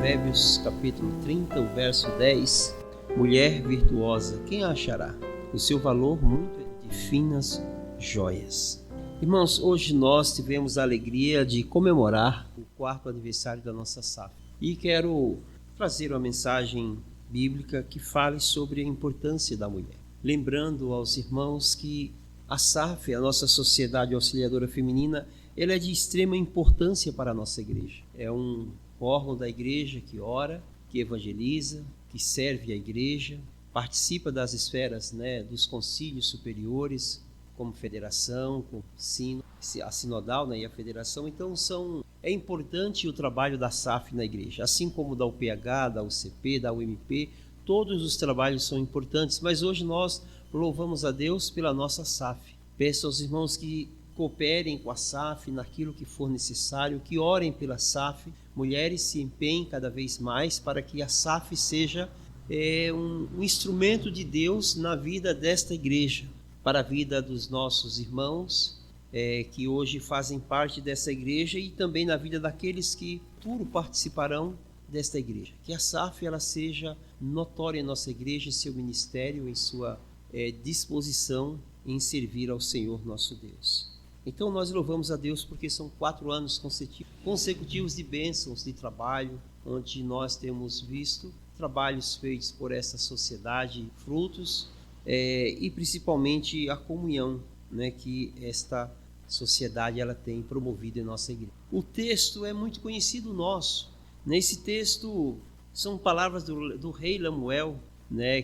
Provérbios capítulo 30, o verso 10. Mulher virtuosa, quem a achará? O seu valor muito é de finas joias. Irmãos, hoje nós tivemos a alegria de comemorar o 4º aniversário da nossa SAF. E quero trazer uma mensagem bíblica que fale sobre a importância da mulher. Lembrando aos irmãos que a SAF, a nossa Sociedade Auxiliadora Feminina, ela é de extrema importância para a nossa igreja. É um órgão da igreja que ora, que evangeliza, que serve a igreja, participa das esferas, dos concílios superiores, como federação, como a sinodal, e a federação. Então é importante o trabalho da SAF na igreja, assim como da UPH, da UCP, da UMP, todos os trabalhos são importantes, mas hoje nós louvamos a Deus pela nossa SAF. Peço aos irmãos que cooperem com a SAF naquilo que for necessário, que orem pela SAF, mulheres se empenhem cada vez mais para que a SAF seja um instrumento de Deus na vida desta igreja, para a vida dos nossos irmãos que hoje fazem parte dessa igreja e também na vida daqueles que futuro participarão desta igreja. Que a SAF ela seja notória em nossa igreja, em seu ministério, em sua disposição em servir ao Senhor nosso Deus. Então nós louvamos a Deus porque são 4 anos consecutivos de bênçãos de trabalho, onde nós temos visto trabalhos feitos por essa sociedade, frutos e principalmente a comunhão que esta sociedade ela tem promovido em nossa igreja. O texto é muito conhecido nosso. Nesse texto são palavras do rei Lemuel,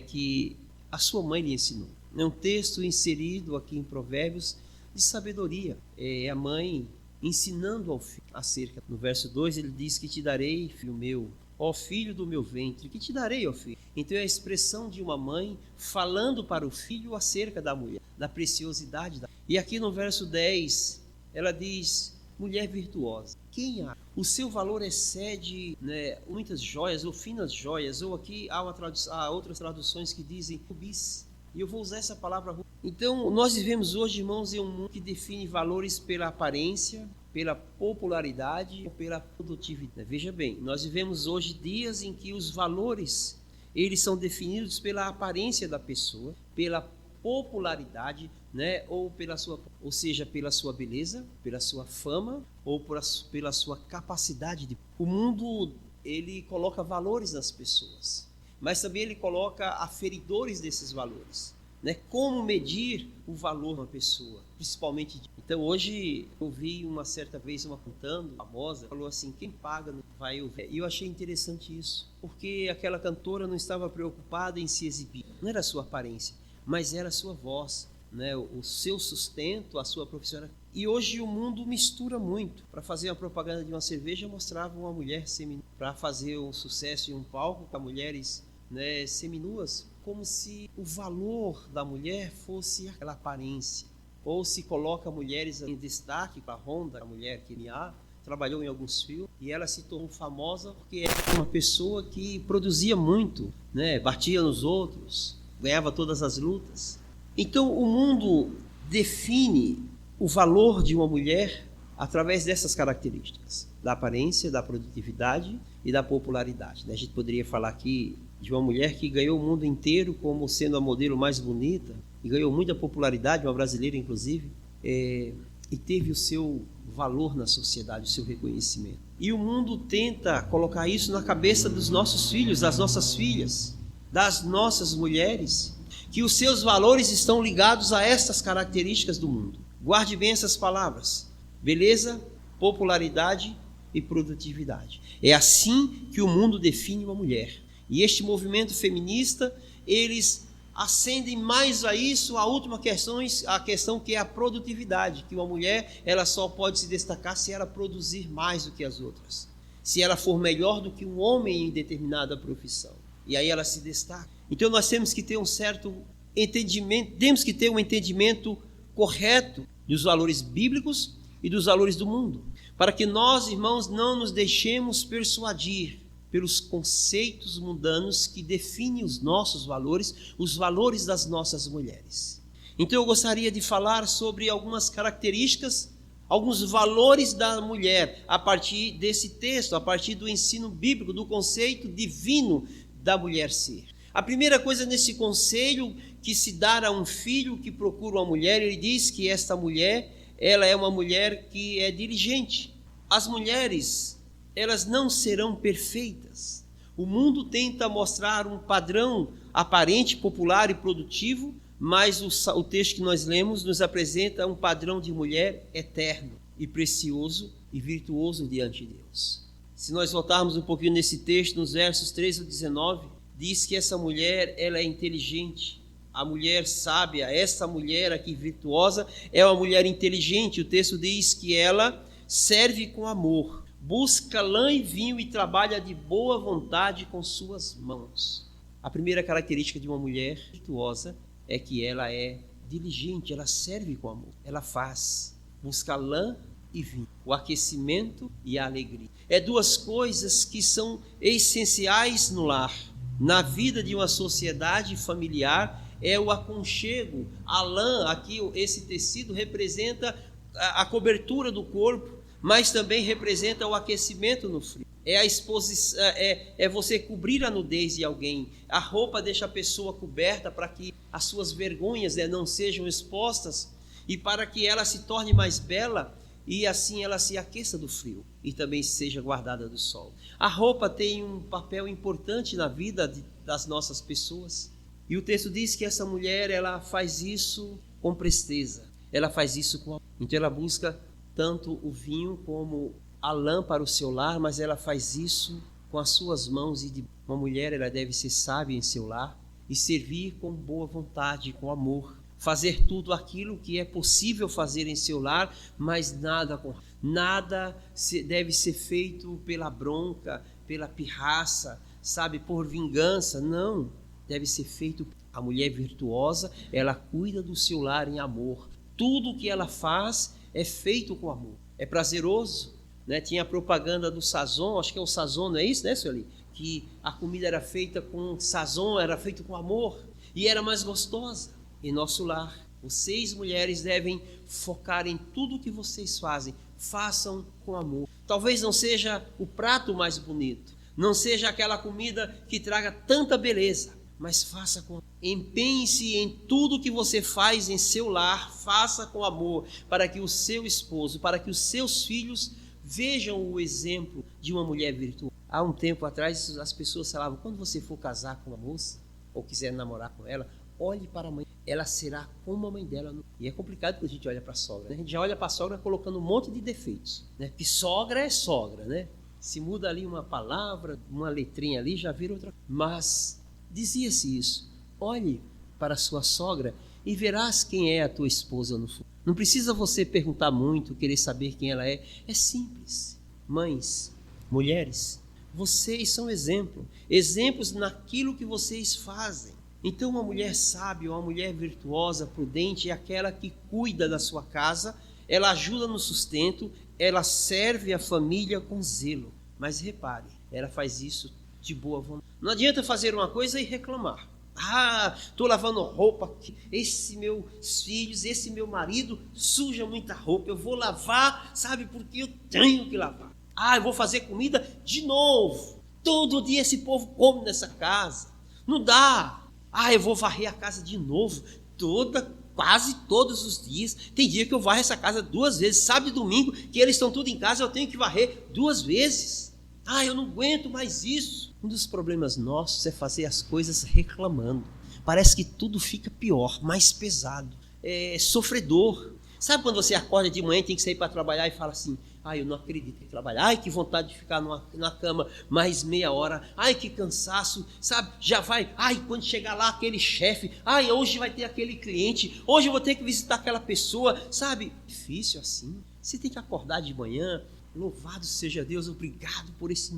que a sua mãe lhe ensinou. É um texto inserido aqui em Provérbios de sabedoria. É a mãe ensinando ao filho acerca. No verso 2 ele diz que te darei, filho meu, ó filho do meu ventre, que te darei, ó filho. Então é a expressão de uma mãe falando para o filho acerca da mulher, da preciosidade da. E aqui no verso 10 ela diz, mulher virtuosa, quem há? O seu valor excede muitas joias ou finas joias, ou aqui há outras traduções que dizem rubis. E eu vou usar essa palavra. Então, nós vivemos hoje, irmãos, em um mundo que define valores pela aparência, pela popularidade ou pela produtividade. Veja bem, nós vivemos hoje dias em que os valores, eles são definidos pela aparência da pessoa, pela popularidade, ou seja, pela sua beleza, pela sua fama ou pela sua capacidade de. O mundo, ele coloca valores nas pessoas, mas também ele coloca aferidores desses valores. Como medir o valor de uma pessoa, principalmente. Então hoje eu vi uma certa vez uma cantando famosa, falou assim, quem paga não vai ouvir. E eu achei interessante isso, porque aquela cantora não estava preocupada em se exibir, não era a sua aparência, mas era a sua voz, o seu sustento, a sua profissão. E hoje o mundo mistura muito. Para fazer uma propaganda de uma cerveja mostrava uma mulher seminua, para fazer um sucesso em um palco com mulheres seminuas, como se o valor da mulher fosse aquela aparência, ou se coloca mulheres em destaque. A Honda, a mulher que trabalhou em alguns filmes e ela se tornou famosa porque era uma pessoa que produzia muito, batia nos outros, ganhava todas as lutas. Então o mundo define o valor de uma mulher através dessas características, da aparência, da produtividade e da popularidade. A gente poderia falar aqui de uma mulher que ganhou o mundo inteiro como sendo a modelo mais bonita e ganhou muita popularidade, uma brasileira inclusive, e teve o seu valor na sociedade, o seu reconhecimento. E o mundo tenta colocar isso na cabeça dos nossos filhos, das nossas filhas, das nossas mulheres, que os seus valores estão ligados a estas características do mundo. Guarde bem essas palavras: beleza, popularidade e produtividade. É assim que o mundo define uma mulher. E este movimento feminista, eles acendem mais a isso, a última questão, a questão que é a produtividade, que uma mulher ela só pode se destacar se ela produzir mais do que as outras, se ela for melhor do que um homem em determinada profissão, e aí ela se destaca. Então nós temos que ter um certo entendimento, temos que ter um entendimento correto dos valores bíblicos e dos valores do mundo, para que nós, irmãos, não nos deixemos persuadir pelos conceitos mundanos que definem os nossos valores, os valores das nossas mulheres. Então eu gostaria de falar sobre algumas características alguns valores da mulher a partir desse texto, a partir do ensino bíblico, do conceito divino da mulher ser. A primeira coisa nesse conselho que se dá a um filho que procura uma mulher, ele diz que esta mulher, ela é uma mulher que é diligente. As mulheres, elas não serão perfeitas. O mundo tenta mostrar um padrão aparente, popular e produtivo, mas o texto que nós lemos nos apresenta um padrão de mulher eterno e precioso e virtuoso diante de Deus. Se nós voltarmos um pouquinho nesse texto, nos versos 13 a 19, diz que essa mulher, ela é inteligente. A mulher sábia, essa mulher aqui virtuosa, é uma mulher inteligente. O texto diz que ela serve com amor, busca lã e vinho e trabalha de boa vontade com suas mãos. A primeira característica de uma mulher virtuosa é que ela é diligente, ela serve com amor, ela faz, busca lã e vinho, o aquecimento e a alegria. É duas coisas que são essenciais no lar, na vida de uma sociedade familiar, é o aconchego. A lã, aqui esse tecido representa a cobertura do corpo, mas também representa o aquecimento no frio. É a exposição, é você cobrir a nudez de alguém. A roupa deixa a pessoa coberta para que as suas vergonhas não sejam expostas e para que ela se torne mais bela e assim ela se aqueça do frio e também seja guardada do sol. A roupa tem um papel importante na vida das nossas pessoas. E o texto diz que essa mulher, ela faz isso com presteza. Ela faz isso com amor. Então ela busca tanto o vinho como a lã para o seu lar, mas ela faz isso com as suas mãos. E uma mulher, ela deve ser sábia em seu lar e servir com boa vontade, com amor. Fazer tudo aquilo que é possível fazer em seu lar, mas nada deve ser feito pela bronca, pela pirraça, sabe, por vingança. Não, deve ser feito. A mulher virtuosa, ela cuida do seu lar em amor. Tudo que ela faz é feito com amor. É prazeroso, né? Tinha a propaganda do Sazon, acho que é o Sazon, não é isso, né, Sueli? Que a comida era feita com Sazon, era feita com amor e era mais gostosa. Em nosso lar, vocês mulheres devem focar em tudo que vocês fazem. Façam com amor. Talvez não seja o prato mais bonito, não seja aquela comida que traga tanta beleza, mas faça com amor. Empenhe-se em tudo que você faz em seu lar, faça com amor, para que o seu esposo, para que os seus filhos vejam o exemplo de uma mulher virtuosa. Há um tempo atrás as pessoas falavam, quando você for casar com uma moça, ou quiser namorar com ela, olhe para a mãe, ela será como a mãe dela. E é complicado quando a gente olha para a sogra, né? A gente já olha para a sogra colocando um monte de defeitos, né? Porque sogra é sogra, né? Se muda ali uma palavra, uma letrinha ali, já vira outra. Mas dizia-se isso, olhe para a sua sogra e verás quem é a tua esposa no futuro. Não precisa você perguntar muito, querer saber quem ela é simples. Mães, mulheres, vocês são exemplos naquilo que vocês fazem. Então uma mulher sábia, uma mulher virtuosa, prudente, é aquela que cuida da sua casa, ela ajuda no sustento, ela serve a família com zelo. Mas repare, ela faz isso de boa vontade. Não adianta fazer uma coisa e reclamar. Estou lavando roupa, esse meus filhos, esse meu marido suja muita roupa, eu vou lavar, sabe, porque eu tenho que lavar. Eu vou fazer comida de novo. Todo dia esse povo come nessa casa. Não dá. Eu vou varrer a casa de novo, quase todos os dias. Tem dia que eu varro essa casa 2 vezes, sábado e domingo, que eles estão tudo em casa, eu tenho que varrer 2 vezes. Eu não aguento mais isso. Um dos problemas nossos é fazer as coisas reclamando. Parece que tudo fica pior, mais pesado, sofredor. Sabe quando você acorda de manhã e tem que sair para trabalhar e fala assim, eu não acredito em trabalhar, que vontade de ficar na cama mais meia hora, que cansaço, sabe, já vai, quando chegar lá aquele chefe, hoje vai ter aquele cliente, hoje eu vou ter que visitar aquela pessoa, sabe, difícil assim. Você tem que acordar de manhã, louvado seja Deus, obrigado por esse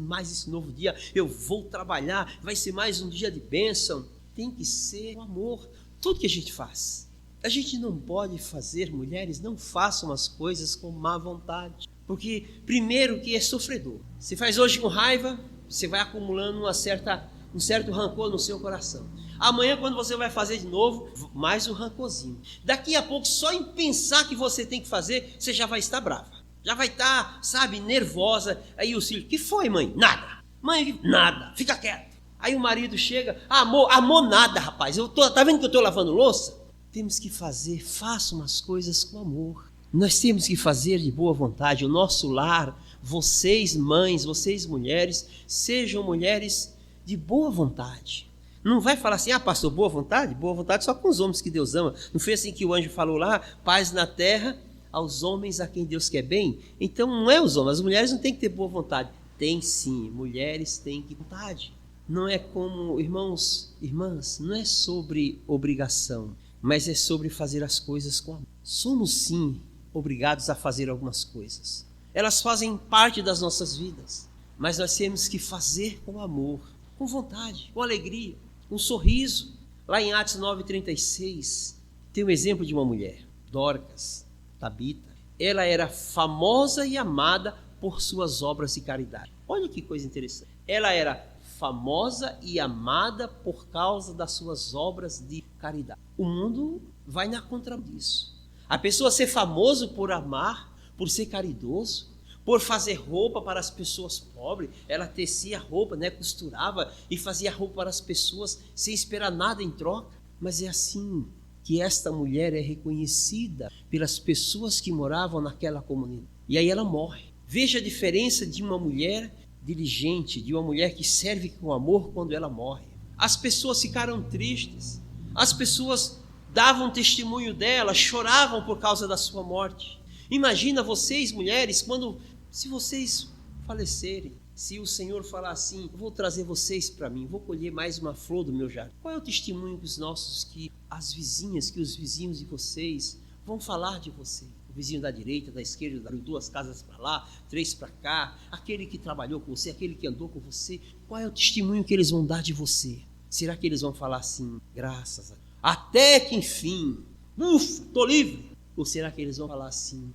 novo dia, eu vou trabalhar, vai ser mais um dia de bênção. Tem que ser o amor, tudo que a gente faz. A gente não pode fazer, mulheres, não façam as coisas com má vontade. Porque, primeiro, que é sofredor. Se faz hoje com raiva, você vai acumulando um certo rancor no seu coração. Amanhã, quando você vai fazer de novo, mais um rancorzinho. Daqui a pouco, só em pensar que você tem que fazer, você já vai estar brava. Já vai estar, sabe, nervosa. Aí o filho, que foi, mãe? Nada. Mãe, nada. Fica quieto. Aí o marido chega, amor nada, rapaz. Tá vendo que eu estou lavando louça? Temos que fazer, faça umas coisas com amor. Nós temos que fazer de boa vontade. O nosso lar, vocês mães, vocês mulheres, sejam mulheres de boa vontade. Não vai falar assim, pastor, boa vontade? Boa vontade só com os homens que Deus ama. Não foi assim que o anjo falou lá? Paz na terra aos homens a quem Deus quer bem. Então não é os homens, as mulheres não têm que ter boa vontade. Tem sim, mulheres têm que ter vontade. Não é como, irmãos, irmãs, não é sobre obrigação, mas é sobre fazer as coisas com amor. Somos sim obrigados a fazer algumas coisas. Elas fazem parte das nossas vidas, mas nós temos que fazer com amor, com vontade, com alegria, com sorriso. Lá em Atos 9,36, tem um exemplo de uma mulher, Dorcas, Tabita. Ela era famosa e amada por suas obras de caridade. Olha que coisa interessante. Ela era famosa e amada por causa das suas obras de caridade. O mundo vai na contramão disso. A pessoa ser famoso por amar, por ser caridoso, por fazer roupa para as pessoas pobres. Ela tecia roupa, costurava e fazia roupa para as pessoas sem esperar nada em troca. Mas é assim que esta mulher é reconhecida pelas pessoas que moravam naquela comunidade. E aí ela morre. Veja a diferença de uma mulher diligente, de uma mulher que serve com amor quando ela morre. As pessoas ficaram tristes. As pessoas davam testemunho dela, choravam por causa da sua morte. Imagina vocês, mulheres, se vocês falecerem, se o Senhor falar assim, vou trazer vocês para mim, vou colher mais uma flor do meu jardim. Qual é o testemunho que as vizinhas, que os vizinhos de vocês vão falar de você? O vizinho da direita, da esquerda, 2 casas para lá, 3 para cá, aquele que trabalhou com você, aquele que andou com você. Qual é o testemunho que eles vão dar de você? Será que eles vão falar assim, graças a Deus, até que enfim, estou livre? Ou será que eles vão falar assim,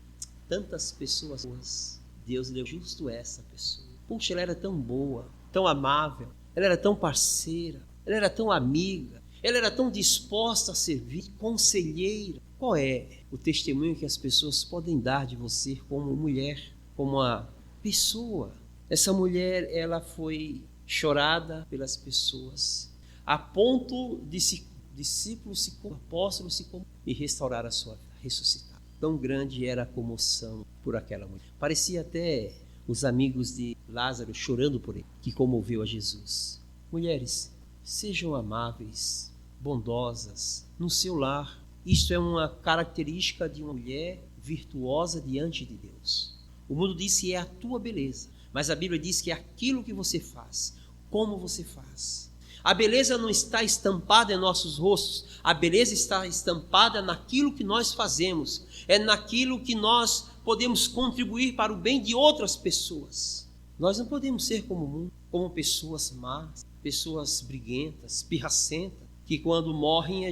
tantas pessoas boas, Deus deu justo essa pessoa. Puxa, ela era tão boa, tão amável, ela era tão parceira, ela era tão amiga, ela era tão disposta a servir, conselheira. Qual é o testemunho que as pessoas podem dar de você como mulher, como uma pessoa? Essa mulher, ela foi chorada pelas pessoas, a ponto de discípulos, apóstolos e restaurar a sua vida, ressuscitar. Tão grande era a comoção por aquela mulher. Parecia até os amigos de Lázaro chorando por ele, que comoveu a Jesus. Mulheres, sejam amáveis, bondosas no seu lar. Isto é uma característica de uma mulher virtuosa diante de Deus. O mundo diz que é a tua beleza, mas a Bíblia diz que é aquilo que você faz, como você faz. A beleza não está estampada em nossos rostos, a beleza está estampada naquilo que nós fazemos, é naquilo que nós podemos contribuir para o bem de outras pessoas. Nós não podemos ser como o mundo, como pessoas más, pessoas briguentas, pirracentas, que quando morrem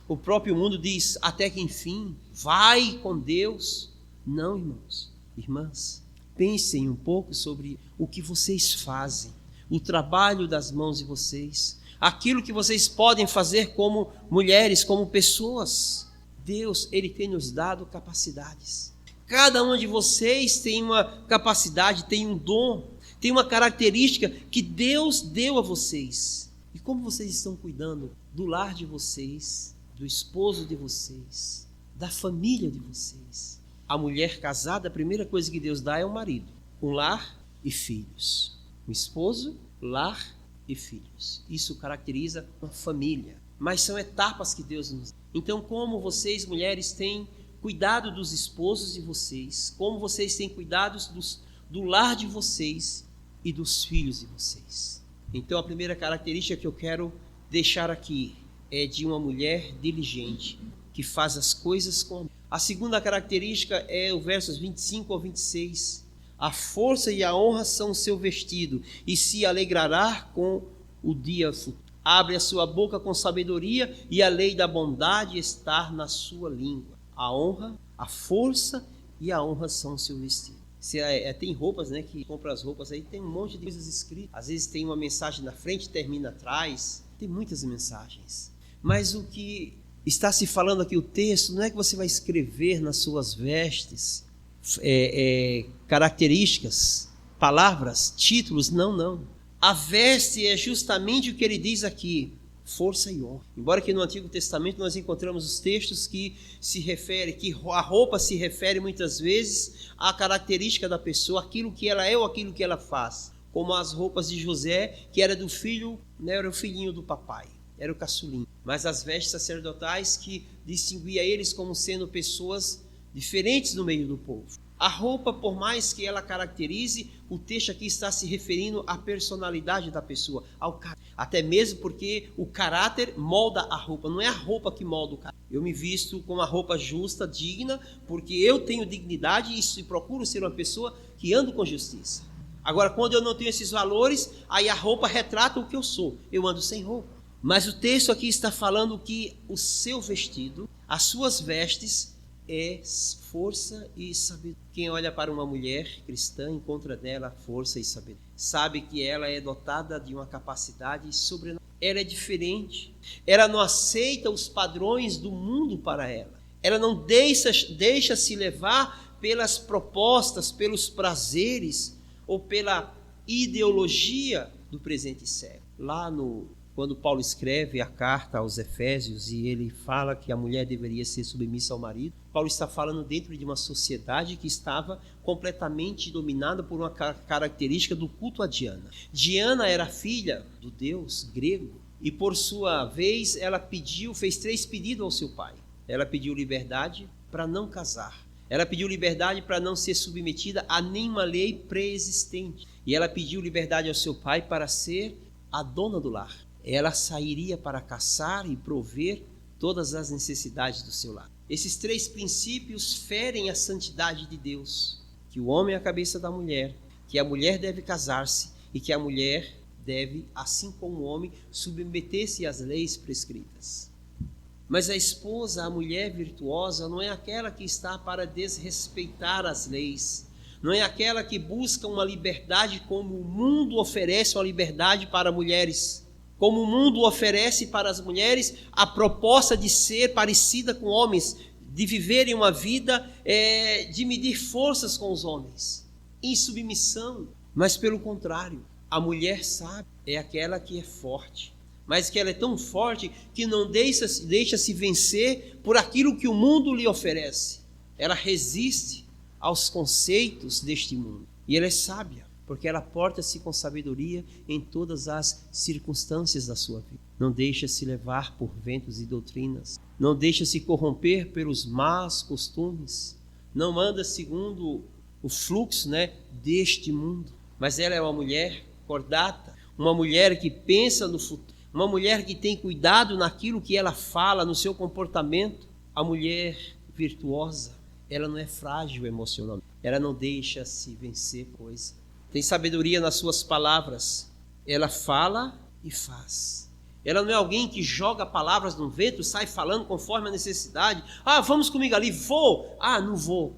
o próprio mundo diz, até que enfim, vai com Deus. Não, irmãos, irmãs, pensem um pouco sobre o que vocês fazem, o trabalho das mãos de vocês, aquilo que vocês podem fazer como mulheres, como pessoas. Deus, Ele tem nos dado capacidades. Cada um de vocês tem uma capacidade, tem um dom, tem uma característica que Deus deu a vocês. E como vocês estão cuidando do lar de vocês, do esposo de vocês, da família de vocês? A mulher casada, a primeira coisa que Deus dá é um marido, um lar e filhos. Um esposo, lar e filhos. Isso caracteriza uma família. Mas são etapas que Deus nos dá. Então, como vocês, mulheres, têm cuidado dos esposos de vocês, como vocês têm cuidado do lar de vocês e dos filhos de vocês. Então, a primeira característica que eu quero deixar aqui é de uma mulher diligente, que faz as coisas com amor. A segunda característica é o versos 25 ao 26. A força e a honra são o seu vestido, e se alegrará com o dia futuro. Abre a sua boca com sabedoria, e a lei da bondade está na sua língua. A honra, a força e a honra são o seu vestido. Tem roupas, que compra as roupas aí, tem um monte de coisas escritas. Às vezes tem uma mensagem na frente, termina atrás. Tem muitas mensagens. Mas o que está se falando aqui, o texto, não é que você vai escrever nas suas vestes características, palavras, títulos, não. A veste é justamente o que ele diz aqui, força e honra. Embora que no Antigo Testamento nós encontramos os textos que se refere, que a roupa se refere muitas vezes à característica da pessoa, aquilo que ela é ou aquilo que ela faz. Como as roupas de José, que era do filho, né, era o filhinho do papai, era o caçulinho. Mas as vestes sacerdotais que distinguia eles como sendo pessoas diferentes no meio do povo. A roupa, por mais que ela caracterize, o texto aqui está se referindo à personalidade da pessoa, ao caráter. Até mesmo porque o caráter molda a roupa, não é a roupa que molda o caráter. Eu me visto com uma roupa justa, digna, porque eu tenho dignidade e procuro ser uma pessoa que anda com justiça. Agora, quando eu não tenho esses valores, aí a roupa retrata o que eu sou. Eu ando sem roupa. Mas o texto aqui está falando que o seu vestido, as suas vestes, é força e sabedoria. Quem olha para uma mulher cristã encontra nela força e sabedoria. Sabe que ela é dotada de uma capacidade sobrenatural. Ela é diferente. Ela não aceita os padrões do mundo para ela. Ela não deixa-se levar pelas propostas, pelos prazeres ou pela ideologia do presente século. Quando Paulo escreve a carta aos Efésios e ele fala que a mulher deveria ser submissa ao marido, Paulo está falando dentro de uma sociedade que estava completamente dominada por uma característica do culto a Diana. Diana era filha do deus grego e, por sua vez, ela fez 3 pedidos ao seu pai. Ela pediu liberdade para não casar. Ela pediu liberdade para não ser submetida a nenhuma lei pré-existente. E ela pediu liberdade ao seu pai para ser a dona do lar. Ela sairia para caçar e prover todas as necessidades do seu lar. Esses 3 princípios ferem a santidade de Deus, que o homem é a cabeça da mulher, que a mulher deve casar-se e que a mulher deve, assim como o homem, submeter-se às leis prescritas. Mas a esposa, a mulher virtuosa, não é aquela que está para desrespeitar as leis, não é aquela que busca uma liberdade como o mundo oferece uma liberdade para mulheres. Como o mundo oferece para as mulheres a proposta de ser parecida com homens, de viverem uma vida de medir forças com os homens, em submissão. Mas pelo contrário, a mulher sábia é aquela que é forte, mas que ela é tão forte que não deixa-se vencer por aquilo que o mundo lhe oferece. Ela resiste aos conceitos deste mundo e ela é sábia, porque ela porta-se com sabedoria em todas as circunstâncias da sua vida. Não deixa-se levar por ventos e doutrinas. Não deixa-se corromper pelos maus costumes. Não anda segundo o fluxo, deste mundo. Mas ela é uma mulher cordata, uma mulher que pensa no futuro, uma mulher que tem cuidado naquilo que ela fala, no seu comportamento. A mulher virtuosa, ela não é frágil emocionalmente. Ela não deixa-se vencer coisa. Tem sabedoria nas suas palavras. Ela fala e faz. Ela não é alguém que joga palavras no vento, sai falando conforme a necessidade. Vamos comigo ali, vou. Não vou.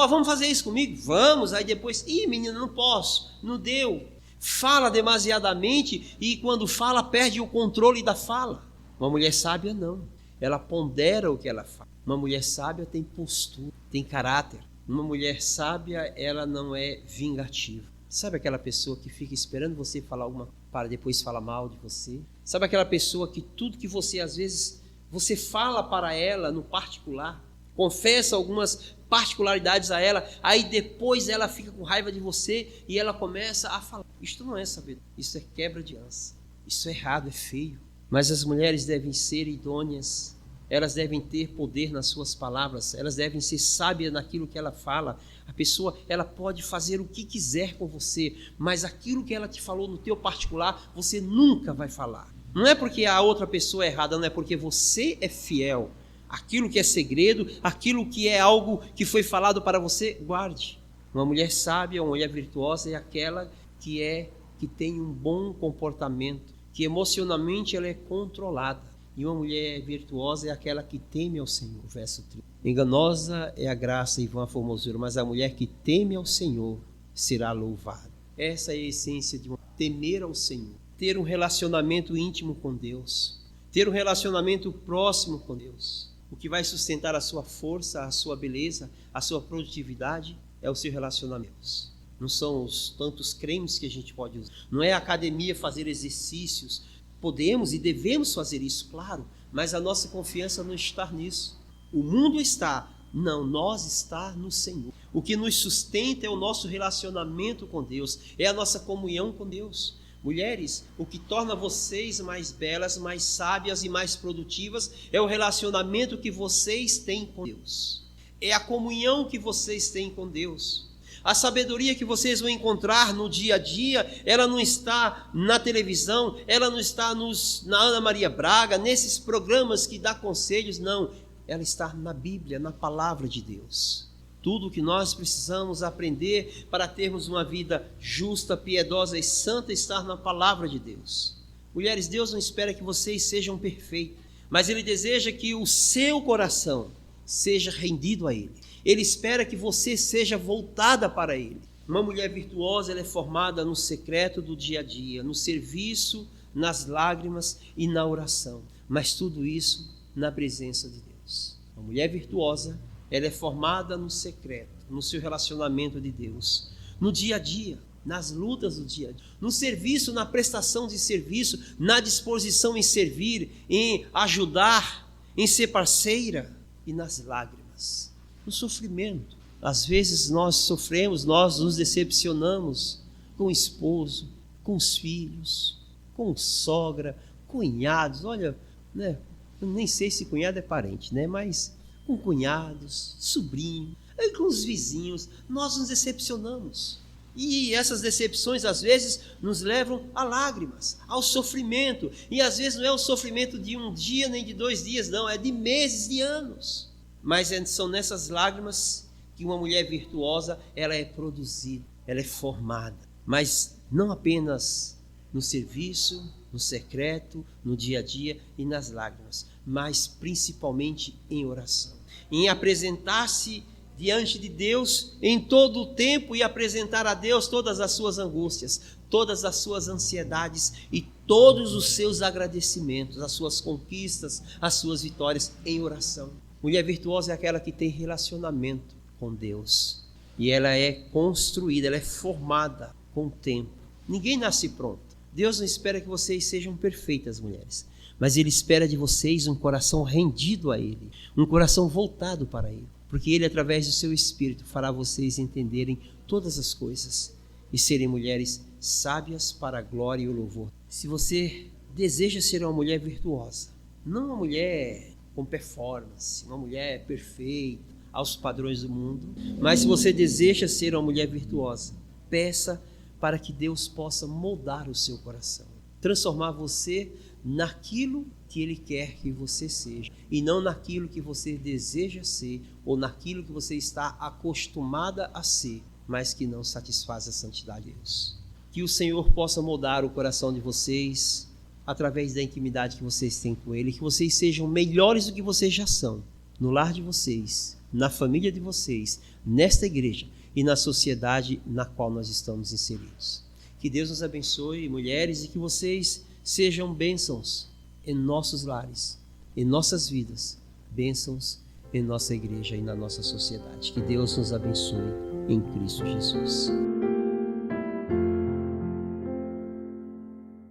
Vamos fazer isso comigo? Vamos. Aí depois, menina, não posso, não deu. Fala demasiadamente e quando fala perde o controle da fala. Uma mulher sábia não. Ela pondera o que ela fala. Uma mulher sábia tem postura, tem caráter. Uma mulher sábia, ela não é vingativa. Sabe aquela pessoa que fica esperando você falar alguma coisa para depois falar mal de você? Sabe aquela pessoa que tudo que você, às vezes, você fala para ela no particular, confessa algumas particularidades a ela, aí depois ela fica com raiva de você e ela começa a falar. Isto não é sabedoria, isso é quebra de aliança. Isso é errado, é feio. Mas as mulheres devem ser idôneas. Elas devem ter poder nas suas palavras, elas devem ser sábias naquilo que ela fala. A pessoa, ela pode fazer o que quiser com você, mas aquilo que ela te falou no teu particular, você nunca vai falar. Não é porque a outra pessoa é errada, não é porque você é fiel. Aquilo que é segredo, aquilo que é algo que foi falado para você, guarde. Uma mulher sábia, uma mulher virtuosa é aquela que tem um bom comportamento, que emocionalmente ela é controlada. E uma mulher virtuosa é aquela que teme ao Senhor, verso 30. Enganosa é a graça e vã a formosura, mas a mulher que teme ao Senhor será louvada. Essa é a essência de temer ao Senhor. ter um relacionamento íntimo com Deus, ter um relacionamento próximo com Deus. O que vai sustentar a sua força, a sua beleza, a sua produtividade é o seu relacionamento. Não são os tantos cremes que a gente pode usar. Não é a academia fazer exercícios. Podemos e devemos fazer isso, claro, mas a nossa confiança não está nisso. O mundo está, não, nós está no Senhor. O que nos sustenta é o nosso relacionamento com Deus, é a nossa comunhão com Deus. Mulheres, o que torna vocês mais belas, mais sábias e mais produtivas é o relacionamento que vocês têm com Deus. É a comunhão que vocês têm com Deus. A sabedoria que vocês vão encontrar no dia a dia, ela não está na televisão, ela não está na Ana Maria Braga, nesses programas que dá conselhos, não. Ela está na Bíblia, na palavra de Deus. Tudo o que nós precisamos aprender para termos uma vida justa, piedosa e santa está na palavra de Deus. Mulheres, Deus não espera que vocês sejam perfeitas, mas Ele deseja que o seu coração seja rendido a Ele. Ele espera que você seja voltada para Ele. Uma mulher virtuosa, ela é formada no secreto do dia a dia, no serviço, nas lágrimas e na oração. Mas tudo isso na presença de Deus. Uma mulher virtuosa, ela é formada no secreto, no seu relacionamento de Deus, no dia a dia, nas lutas do dia a dia, no serviço, na prestação de serviço, na disposição em servir, em ajudar, em ser parceira e nas lágrimas, no sofrimento. Às vezes nós sofremos, nós nos decepcionamos com o esposo, com os filhos, com sogra, cunhados. Olha, né? Eu nem sei se cunhado é parente, né? Mas com cunhados, sobrinho, com os vizinhos, nós nos decepcionamos. E essas decepções às vezes nos levam a lágrimas, ao sofrimento. E às vezes não é o sofrimento de um dia nem de 2 dias, não, é de meses, de anos. Mas são nessas lágrimas que uma mulher virtuosa, ela é produzida, ela é formada. Mas não apenas no serviço, no secreto, no dia a dia e nas lágrimas, mas principalmente em oração, em apresentar-se diante de Deus em todo o tempo e apresentar a Deus todas as suas angústias, todas as suas ansiedades e todos os seus agradecimentos, as suas conquistas, as suas vitórias em oração. Mulher virtuosa é aquela que tem relacionamento com Deus e ela é construída, ela é formada com o tempo. Ninguém nasce pronto. Deus não espera que vocês sejam perfeitas, mulheres, mas Ele espera de vocês um coração rendido a Ele, um coração voltado para Ele, porque Ele, através do seu Espírito, fará vocês entenderem todas as coisas e serem mulheres sábias para a glória e o louvor. Se você deseja ser uma mulher virtuosa, não uma mulher com performance, uma mulher perfeita aos padrões do mundo, mas se você deseja ser uma mulher virtuosa, peça para que Deus possa moldar o seu coração, transformar você naquilo que Ele quer que você seja, e não naquilo que você deseja ser, ou naquilo que você está acostumada a ser, mas que não satisfaz a santidade de Deus. Que o Senhor possa moldar o coração de vocês, através da intimidade que vocês têm com Ele, que vocês sejam melhores do que vocês já são, no lar de vocês, na família de vocês, nesta igreja, e na sociedade na qual nós estamos inseridos. Que Deus nos abençoe, mulheres, e que vocês sejam bênçãos em nossos lares, em nossas vidas, bênçãos em nossa igreja e na nossa sociedade. Que Deus nos abençoe em Cristo Jesus.